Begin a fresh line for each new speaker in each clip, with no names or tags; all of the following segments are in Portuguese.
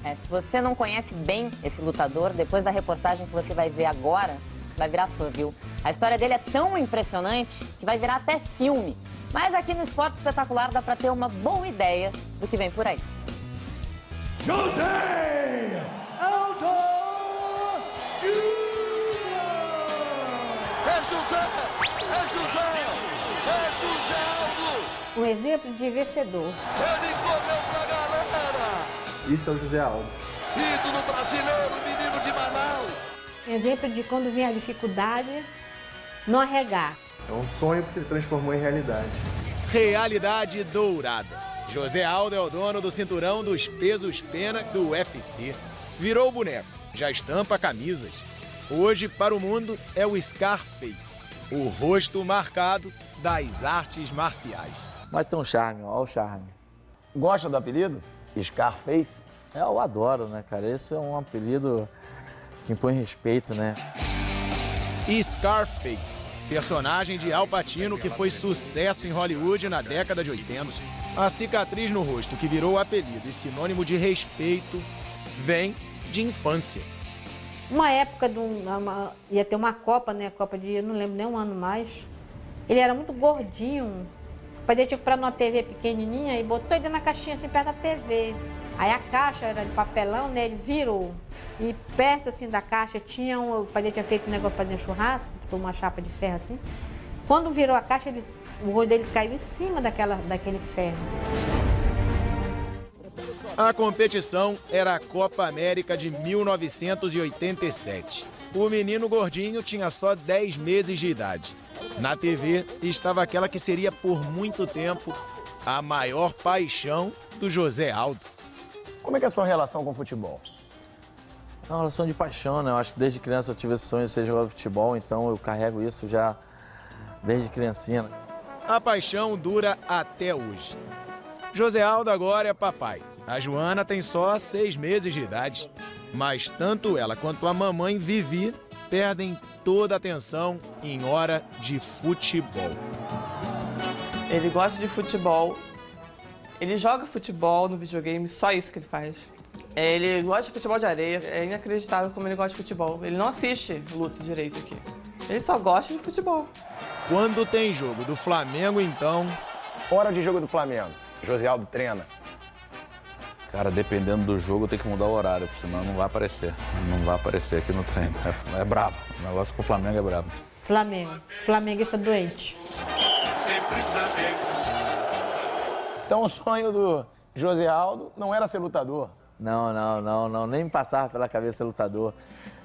Se você não conhece bem esse lutador, depois da reportagem que você vai ver agora, você vai virar fã, viu? A história dele é tão impressionante que vai virar até filme. Mas aqui no Esporte Espetacular dá pra ter uma boa ideia do que vem por aí.
José Aldo Júnior!
É José! É José! É José Aldo!
Um exemplo de vencedor.
Ele correu pra galera!
Isso é o José Aldo.
Ídolo brasileiro, menino de Manaus!
Exemplo de quando vem a dificuldade, não arregar.
É um sonho que se transformou em realidade.
Realidade dourada. José Aldo é o dono do cinturão dos pesos pena do UFC. Virou o boneco, já estampa camisas. Hoje, para o mundo, é o Scarface, o rosto marcado das artes marciais.
Mas tem um charme, olha o charme.
Gosta do apelido? Scarface?
Eu adoro, né, cara? Esse é um apelido que impõe respeito, né?
Scarface, personagem de Al Pacino que foi sucesso em Hollywood na década de 80. A cicatriz no rosto, que virou apelido e sinônimo de respeito, vem de infância.
Uma época, ia ter uma Copa, né? Copa de, eu não lembro nem um ano mais. Ele era muito gordinho. O pai dele tinha comprado uma TV pequenininha e botou ele na caixinha assim perto da TV. Aí a caixa era de papelão, né? Ele virou. E perto assim da caixa tinha o pai dele tinha feito um negócio de fazer churrasco, botou uma chapa de ferro assim. Quando virou a caixa, o rosto dele caiu em cima daquele ferro.
A competição era a Copa América de 1987. O menino gordinho tinha só 10 meses de idade. Na TV estava aquela que seria por muito tempo a maior paixão do José Aldo.
Como é que é a sua relação com o futebol?
É uma relação de paixão, né? Eu acho que desde criança eu tive esse sonho de ser jogador de futebol, então eu carrego isso já desde criancinha.
A paixão dura até hoje. José Aldo agora é papai. A Joana tem só 6 meses de idade. Mas tanto ela quanto a mamãe Vivi perdem toda a atenção em hora de futebol.
Ele gosta de futebol. Ele joga futebol no videogame, só isso que ele faz. Ele gosta de futebol de areia. É inacreditável como ele gosta de futebol. Ele não assiste luta direito aqui. Ele só gosta de futebol.
Quando tem jogo do Flamengo, então...
Hora de jogo do Flamengo. José Aldo treina.
Cara, dependendo do jogo, tem que mudar o horário, senão não vai aparecer. Não vai aparecer aqui no treino. É brabo. O negócio com o Flamengo é brabo.
Flamengo. Flamengo está doente.
Sempre Flamengo.
Então o sonho do José Aldo não era ser lutador.
Não. Nem me passava pela cabeça ser lutador.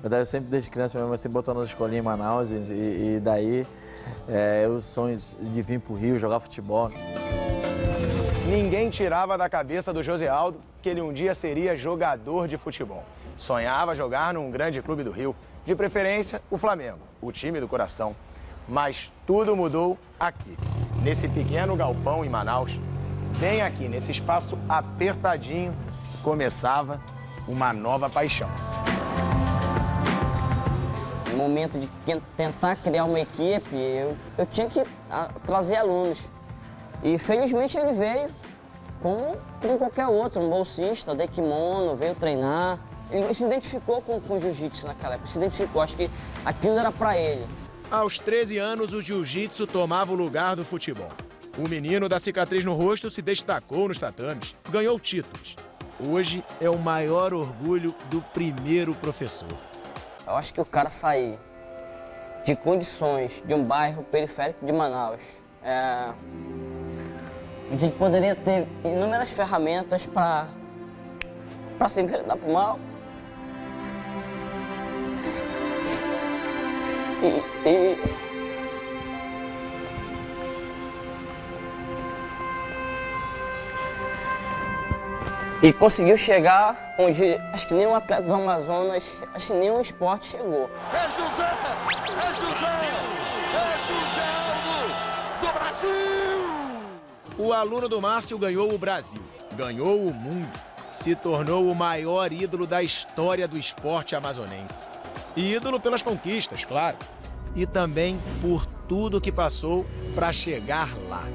Eu sempre, desde criança, mesmo assim, botando na escolinha em Manaus e daí os sonhos de vir pro Rio, jogar futebol.
Ninguém tirava da cabeça do José Aldo que ele um dia seria jogador de futebol. Sonhava jogar num grande clube do Rio, de preferência o Flamengo, o time do coração. Mas tudo mudou aqui, nesse pequeno galpão em Manaus. Bem aqui, nesse espaço apertadinho, começava uma nova paixão.
No momento de tentar criar uma equipe, eu tinha que trazer alunos. E felizmente ele veio como qualquer outro, um bolsista, de kimono, veio treinar. Ele se identificou com o jiu-jitsu naquela época, se identificou, acho que aquilo era para ele.
Aos 13 anos, o jiu-jitsu tomava o lugar do futebol. O menino da cicatriz no rosto se destacou nos tatames, ganhou títulos. Hoje é o maior orgulho do primeiro professor.
Eu acho que o cara sair de condições de um bairro periférico de Manaus, a gente poderia ter inúmeras ferramentas para se enveredar pro mal. E conseguiu chegar onde acho que nenhum atleta do Amazonas, acho que nenhum esporte chegou.
É José! É José! É José Aldo do Brasil!
O aluno do Márcio ganhou o Brasil, ganhou o mundo, se tornou o maior ídolo da história do esporte amazonense. E ídolo pelas conquistas, claro, e também por tudo que passou para chegar lá.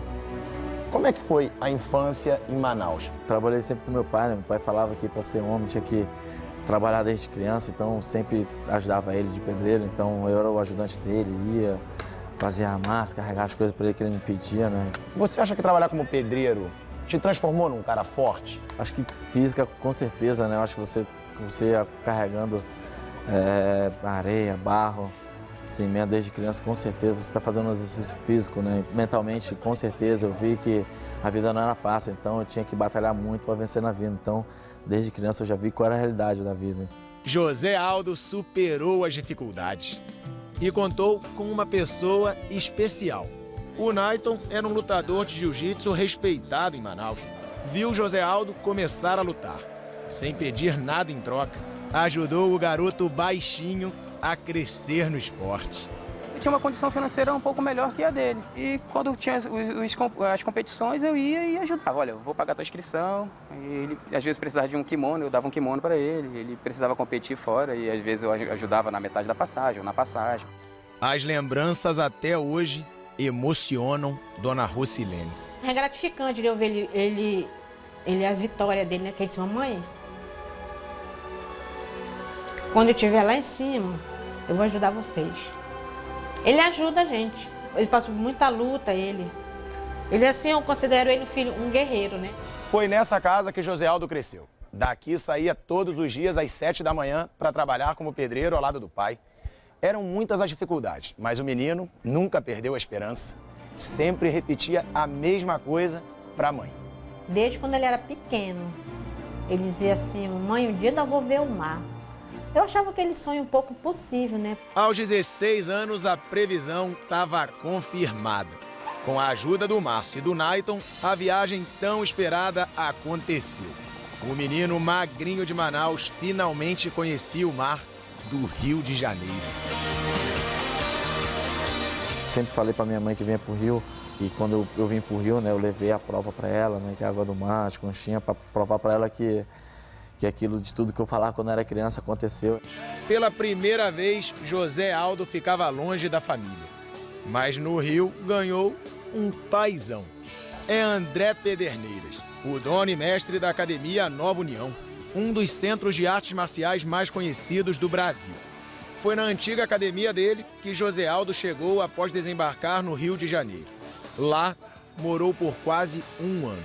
Como é que foi a infância em Manaus?
Trabalhei sempre com meu pai, né? Meu pai falava que para ser homem tinha que trabalhar desde criança, então sempre ajudava ele de pedreiro, então eu era o ajudante dele, ia, fazia a massa, carregar as coisas para ele que ele me pedia, né?
Você acha que trabalhar como pedreiro te transformou num cara forte?
Acho que física, com certeza, né? Eu acho que você carregando areia, barro, cimento desde criança, com certeza você está fazendo um exercício físico, né? Mentalmente, com certeza, eu vi que a vida não era fácil, então eu tinha que batalhar muito para vencer na vida. Então, desde criança eu já vi qual era a realidade da vida.
José Aldo superou as dificuldades e contou com uma pessoa especial. O Naiton era um lutador de jiu-jitsu respeitado em Manaus. Viu José Aldo começar a lutar, sem pedir nada em troca. Ajudou o garoto baixinho a crescer no esporte.
Eu tinha uma condição financeira um pouco melhor que a dele. E quando tinha as competições, eu ia e ajudava. Olha, eu vou pagar a tua inscrição. E ele, às vezes, precisava de um kimono, eu dava um kimono para ele. Ele precisava competir fora e, às vezes, eu ajudava na metade da passagem ou na passagem.
As lembranças até hoje emocionam Dona Rocilene.
É gratificante de eu ver ele as vitórias dele, né? Que ele disse, mamãe, quando eu estiver lá em cima, eu vou ajudar vocês. Ele ajuda a gente. Ele passou muita luta, ele. Ele, assim, eu considero ele um guerreiro, né?
Foi nessa casa que José Aldo cresceu. Daqui saía todos os dias às 7 da manhã para trabalhar como pedreiro ao lado do pai. Eram muitas as dificuldades, mas o menino nunca perdeu a esperança. Sempre repetia a mesma coisa para a mãe.
Desde quando ele era pequeno, ele dizia assim, mãe, um dia eu vou ver o mar. Eu achava aquele sonho um pouco possível, né?
Aos 16 anos, a previsão estava confirmada. Com a ajuda do Márcio e do Naiton, a viagem tão esperada aconteceu. O menino magrinho de Manaus finalmente conhecia o mar do Rio de Janeiro.
Sempre falei para minha mãe que vinha pro Rio, e quando eu vim pro Rio, né, eu levei a prova para ela, né, que é a água do mar, as conchinhas, para provar para ela que aquilo de tudo que eu falava quando era criança aconteceu.
Pela primeira vez, José Aldo ficava longe da família. Mas no Rio ganhou um paizão. É André Pederneiras, o dono e mestre da Academia Nova União, um dos centros de artes marciais mais conhecidos do Brasil. Foi na antiga academia dele que José Aldo chegou após desembarcar no Rio de Janeiro. Lá, morou por quase um ano.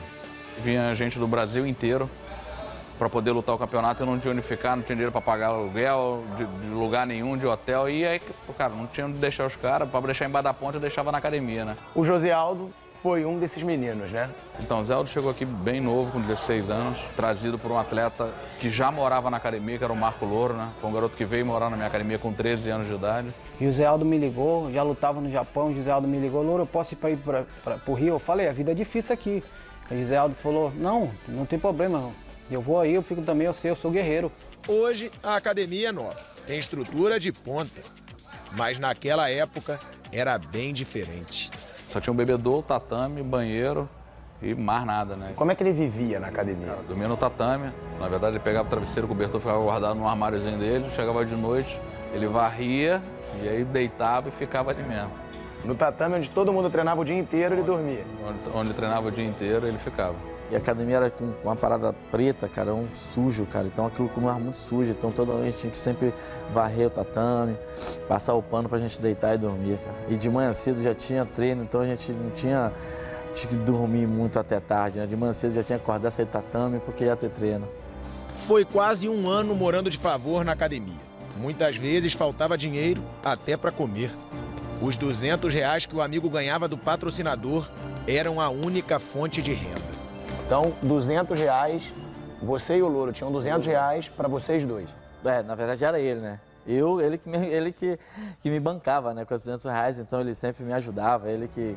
Vinha gente do Brasil inteiro para poder lutar o campeonato. Eu não tinha onde ficar, não tinha dinheiro para pagar aluguel, de lugar nenhum, de hotel. E aí, cara, não tinha onde deixar os caras. Para deixar embaixo da ponte, eu deixava na academia, né?
O José Aldo foi um desses meninos, né?
Então, o Zé Aldo chegou aqui bem novo, com 16 anos, trazido por um atleta que já morava na academia, que era o Marco Louro, né? Foi um garoto que veio morar na minha academia com 13 anos de idade.
E o Zé Aldo me ligou, já lutava no Japão, o José Aldo me ligou, Louro, eu posso ir para o Rio? Eu falei, a vida é difícil aqui. Aí o José Aldo falou, não tem problema, não. Eu vou aí, eu fico também, eu sou guerreiro.
Hoje, a academia é nova, tem estrutura de ponta. Mas naquela época, era bem diferente.
Só tinha um bebedouro, tatame, banheiro e mais nada, né?
Como é que ele vivia na academia?
Dormia no tatame. Na verdade, ele pegava o travesseiro, o cobertor ficava guardado no armáriozinho dele. Chegava de noite, ele varria e aí deitava e ficava ali mesmo.
No tatame, onde todo mundo treinava o dia inteiro, ele dormia?
Onde treinava o dia inteiro, ele ficava.
E a academia era com uma parada preta, cara, sujo, cara. Então aquilo como era muito sujo. Então toda noite tinha que sempre varrer o tatame, passar o pano pra gente deitar e dormir, cara. E de manhã cedo já tinha treino, então a gente não tinha que dormir muito até tarde, né? De manhã cedo já tinha que acordar, sair do tatame porque ia ter treino.
Foi quase um ano morando de favor na academia. Muitas vezes faltava dinheiro até para comer. Os R$200 que o amigo ganhava do patrocinador eram a única fonte de renda.
Então, R$200, você e o Louro tinham R$200 para vocês dois.
Na verdade era ele, né? Ele que me bancava, né, com os R$200, então ele sempre me ajudava, ele que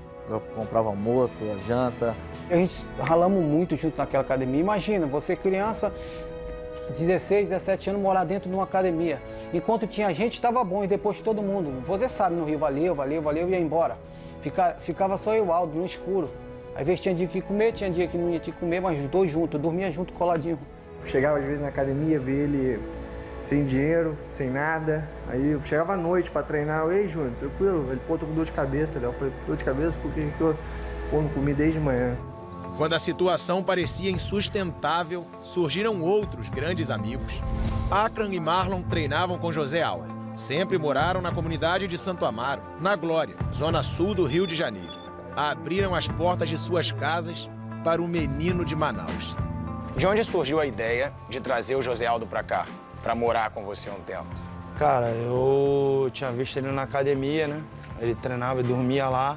comprava almoço, a janta.
A gente ralamos muito junto naquela academia. Imagina, você criança, 16, 17 anos, morar dentro de uma academia. Enquanto tinha gente, estava bom, e depois todo mundo. Você sabe, no Rio, valeu, ia embora. Ficava só eu e o Aldo, no escuro. Às vezes tinha dia que comer, tinha dia que não ia ter que comer, mas os dois juntos, dormia junto, coladinho.
Chegava às vezes na academia, ver ele sem dinheiro, sem nada. Aí eu chegava à noite pra treinar. Ei, Júnior, tranquilo? Ele, pô, tô com dor de cabeça, Léo. Eu falei, dor de cabeça porque eu não comi desde manhã.
Quando a situação parecia insustentável, surgiram outros grandes amigos. Akran e Marlon treinavam com José Aldo. Sempre moraram na comunidade de Santo Amaro, na Glória, zona sul do Rio de Janeiro. Abriram as portas de suas casas para o menino de Manaus.
De onde surgiu a ideia de trazer o José Aldo para cá, para morar com você um tempo?
Cara, eu tinha visto ele na academia, né? Ele treinava e dormia lá.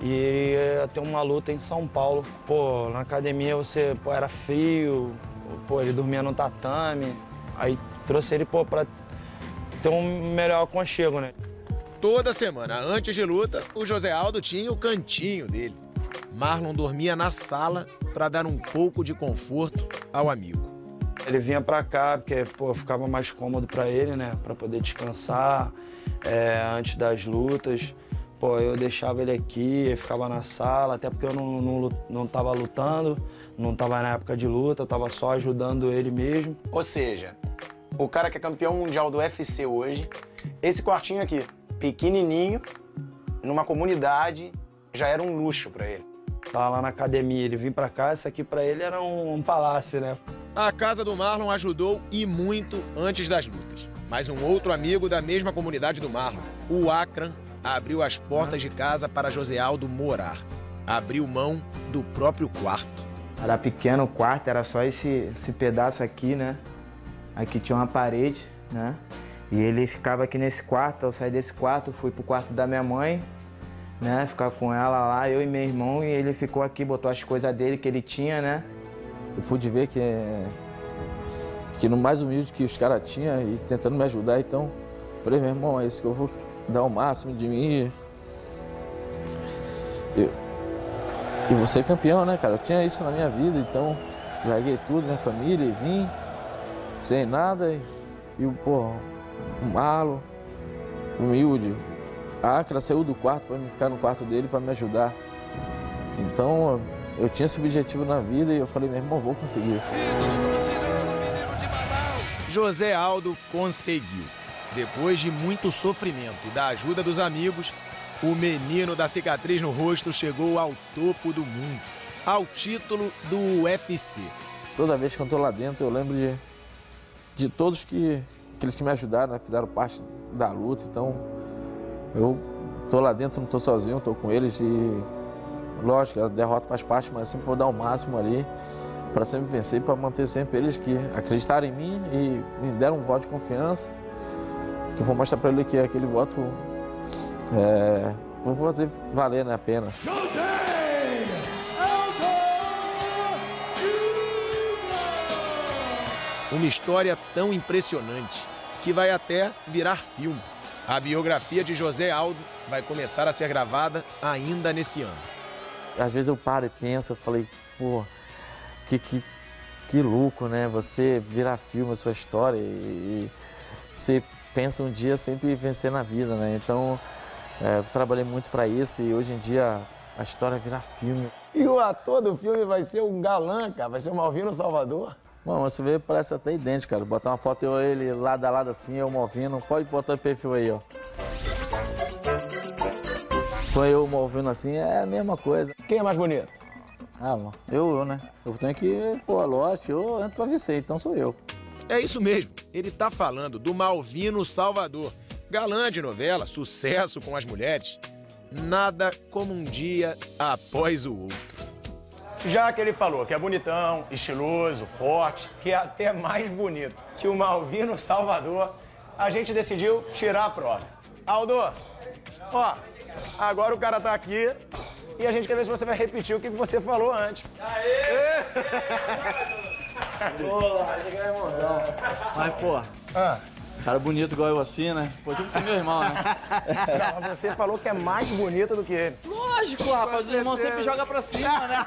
E ele ia ter uma luta em São Paulo. Pô, na academia era frio, pô, ele dormia no tatame. Aí trouxe ele, pô, pra ter um melhor aconchego, né?
Toda semana, antes de luta, o José Aldo tinha o cantinho dele. Marlon dormia na sala para dar um pouco de conforto ao amigo.
Ele vinha pra cá porque, pô, ficava mais cômodo pra ele, né? Pra poder descansar antes das lutas. Pô, eu deixava ele aqui, ficava na sala, até porque eu não tava lutando, não tava na época de luta, eu tava só ajudando ele mesmo.
Ou seja, o cara que é campeão mundial do UFC hoje, esse quartinho aqui, pequenininho, numa comunidade, já era um luxo pra ele.
Tava lá na academia, ele vinha pra cá, isso aqui pra ele era um palácio, né?
A casa do Marlon ajudou e muito antes das lutas. Mas um outro amigo da mesma comunidade do Marlon, o Akran, abriu as portas de casa para José Aldo morar. Abriu mão do próprio quarto.
Era pequeno o quarto, era só esse pedaço aqui, né? Aqui tinha uma parede, né? E ele ficava aqui nesse quarto. Eu saí desse quarto, fui pro quarto da minha mãe, né? Ficar com ela lá, eu e meu irmão, e ele ficou aqui, botou as coisas dele que ele tinha, né?
Eu pude ver que no mais humilde que os caras tinham e tentando me ajudar, então falei, meu irmão, é isso que eu vou dar o máximo de mim. E vou ser campeão, né, cara? Eu tinha isso na minha vida, então larguei tudo, minha família, e vim sem nada. E o Marlon, humilde, a Akra saiu do quarto para me ficar no quarto dele para me ajudar. Então eu tinha esse objetivo na vida e eu falei, meu irmão, vou conseguir.
José Aldo conseguiu. Depois de muito sofrimento e da ajuda dos amigos, o menino da cicatriz no rosto chegou ao topo do mundo, ao título do UFC.
Toda vez que eu estou lá dentro, eu lembro de todos que eles que me ajudaram, né, fizeram parte da luta. Então, eu estou lá dentro, não estou sozinho, estou com eles e, lógico, a derrota faz parte, mas sempre vou dar o máximo ali para sempre vencer, para manter sempre eles que acreditaram em mim e me deram um voto de confiança. Que eu vou mostrar para ele que aquele voto vou fazer valer, né, a pena.
Uma história tão impressionante que vai até virar filme. A biografia de José Aldo vai começar a ser gravada ainda nesse ano.
Às vezes eu paro e penso, eu falei, pô, que louco, né? Você virar filme a sua história e você pensa um dia sempre vencer na vida, né? Então, eu trabalhei muito para isso e hoje em dia a história vira filme.
E o ator do filme vai ser um galã, cara, vai ser o Malvino Salvador.
Bom, você vê, parece até idêntico, cara. Botar uma foto eu ele lado a lado assim, eu Malvino. Pode botar o perfil aí, ó. Com eu Malvino assim, é a mesma coisa.
Quem é mais bonito?
Ah, mano, eu, né? Eu tenho que, pô, lógico, eu entro pra vencer, então sou eu.
É isso mesmo, ele tá falando do Malvino Salvador. Galã de novela, sucesso com as mulheres. Nada como um dia após o outro.
Já que ele falou que é bonitão, estiloso, forte, que é até mais bonito que o Malvino Salvador, a gente decidiu tirar a prova. Aldo, ó, agora o cara tá aqui e a gente quer ver se você vai repetir o que você falou antes.
Aê! Boa, achei que era emoção. Mas, pô, cara bonito igual eu assim, né? Pô, tinha que ser meu irmão, né?
Não, você falou que é mais bonito do que ele.
Lógico, rapaz, o irmão sempre joga pra cima, né?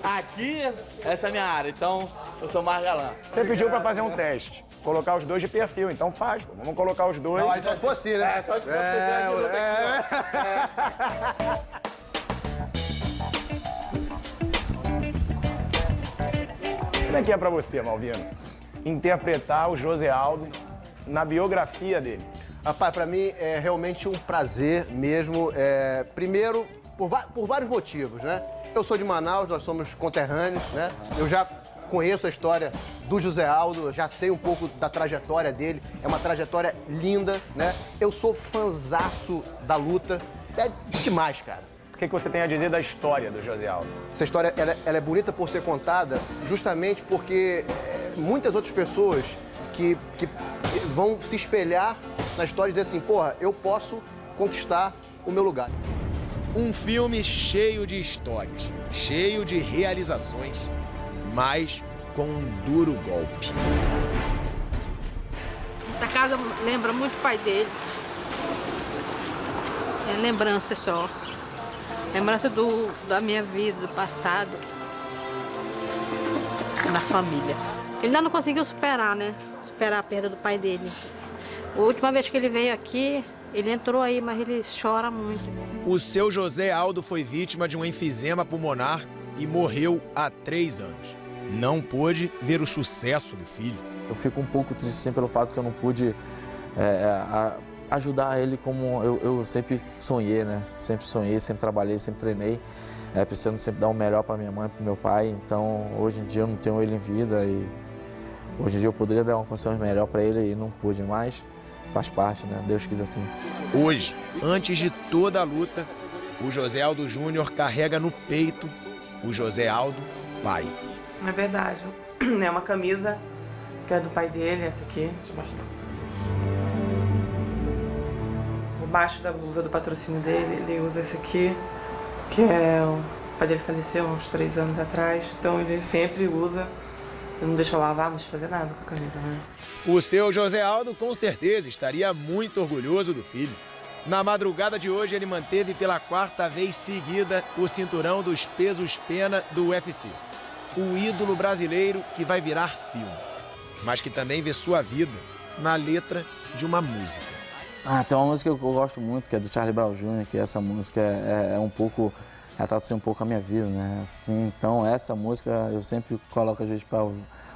Aqui, essa é a minha área, então eu sou mais galã.
Você pediu pra fazer um teste, colocar os dois de perfil, então faz, pô. Vamos colocar os dois.
Não, só se fosse, né? É, só de
Como é que é pra você, Malvino, interpretar o José Aldo na biografia dele?
Rapaz, pra mim é realmente um prazer mesmo. Primeiro, por vários motivos, né? Eu sou de Manaus, nós somos conterrâneos, né? Eu já conheço a história do José Aldo, eu já sei um pouco da trajetória dele. É uma trajetória linda, né? Eu sou fãzaço da luta. É demais, cara.
O que você tem a dizer da história do José Aldo?
Essa história ela é bonita por ser contada justamente porque muitas outras pessoas que vão se espelhar na história e dizer assim, porra, eu posso conquistar o meu lugar.
Um filme cheio de histórias, cheio de realizações, mas com um duro golpe.
Essa casa lembra muito o pai dele. É lembrança só. Lembrança da minha vida, do passado, da família. Ele ainda não conseguiu superar, né? Superar a perda do pai dele. A última vez que ele veio aqui, ele entrou aí, mas ele chora muito.
O seu José Aldo foi vítima de um enfisema pulmonar e morreu há 3 anos. Não pôde ver o sucesso do filho.
Eu fico um pouco triste sim, pelo fato que eu não pude ajudar ele como eu sempre sonhei, né? Sempre sonhei, sempre trabalhei, sempre treinei, precisando sempre dar o melhor para minha mãe, para meu pai. Então, hoje em dia eu não tenho ele em vida e hoje em dia eu poderia dar uma condição melhor para ele e não pude mais. Faz parte, né? Deus quis assim.
Hoje, antes de toda a luta, o José Aldo Júnior carrega no peito o José Aldo pai.
É verdade. É uma camisa que é do pai dele, essa aqui. Deixa eu mostrar pra vocês. Embaixo da blusa do patrocínio dele, ele usa esse aqui, que é... O pai dele faleceu há uns 3 anos atrás, então ele sempre usa. Ele não deixa lavar, não deixa fazer nada com a camisa, né?
O seu José Aldo, com certeza, estaria muito orgulhoso do filho. Na madrugada de hoje, ele manteve pela 4ª vez seguida o cinturão dos pesos pena do UFC. O ídolo brasileiro que vai virar filme, mas que também vê sua vida na letra de uma música.
Tem uma música que eu gosto muito, que é do Charlie Brown Jr., que essa música é um pouco, retrata assim, um pouco a minha vida, né? Assim, então essa música eu sempre coloco às vezes para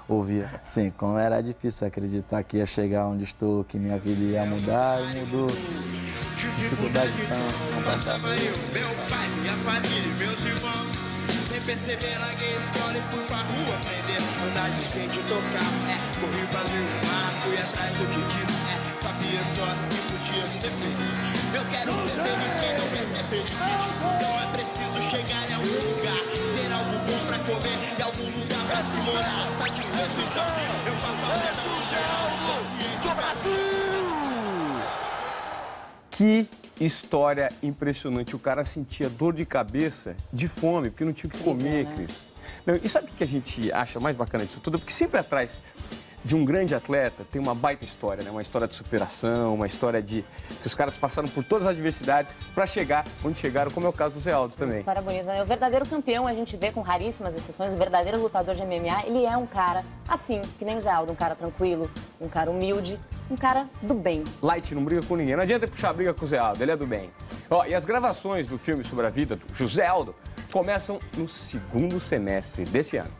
ouvir. Sim, como era difícil acreditar que ia chegar onde estou, que minha vida ia mudar e mudou. Dificuldade então.
Bastava eu, meu pai, minha família, meus irmãos. Sem perceber, larguei a escola e fui pra rua aprender. Andar de skate, tocar, corri pra ver o mar, fui atrás do que quis. Sabia só assim podia ser feliz. Eu quero ser feliz, quem não quer ser feliz, bicho. Então é preciso chegar em algum lugar, ter algo bom pra comer e algum lugar pra se morar. Satisfeito, então eu passo a perna pro geral, consciente do Brasil.
Que história impressionante. O cara sentia dor de cabeça, de fome, porque não tinha o que comer, Cris. Não, e sabe o que a gente acha mais bacana disso tudo? Porque sempre atrás de um grande atleta tem uma baita história, né? Uma história de superação, uma história de que os caras passaram por todas as adversidades para chegar onde chegaram, como é o caso do Zé Aldo também.
História bonita, né? O verdadeiro campeão, a gente vê com raríssimas exceções, o verdadeiro lutador de MMA, ele é um cara assim, que nem o Zé Aldo, um cara tranquilo, um cara humilde, um cara do bem.
Light, não briga com ninguém, não adianta puxar briga com o Zé Aldo, ele é do bem. Ó, e as gravações do filme sobre a vida do José Aldo começam no 2º semestre desse ano.